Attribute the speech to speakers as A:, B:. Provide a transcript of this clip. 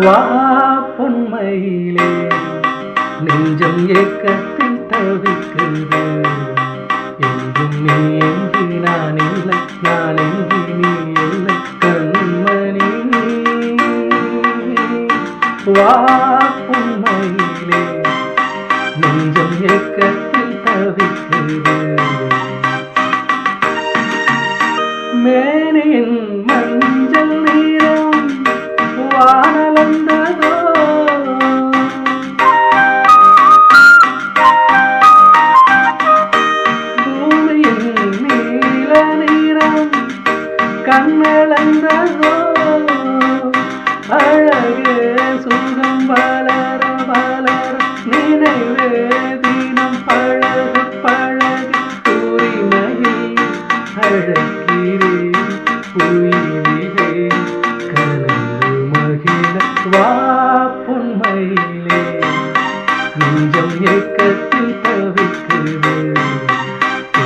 A: வா பொன்மையிலே நெஞ்சம் ஏக்கத்தில் தவிக்குது. எங்கும் நீ என்று நான் இல்லை, நான் என்று நீ இல்லை கண்மணி. வா பொன்மையிலே நெஞ்சம் ஏக்கத்தில் தவிக்குது. மேனியின் மஞ்சள் நீரம் வானலந்ததோ, பூமியின் நீல நீரம் கண்ணளந்ததோ. அழகே சுகம் வளர வளர நினைவே தினம் பழக பழக உரிமையில் அழகிறேன் உயிரிலே கலந்து மகிழ. வா பொன்மையிலே நெஞ்சம் ஏக்க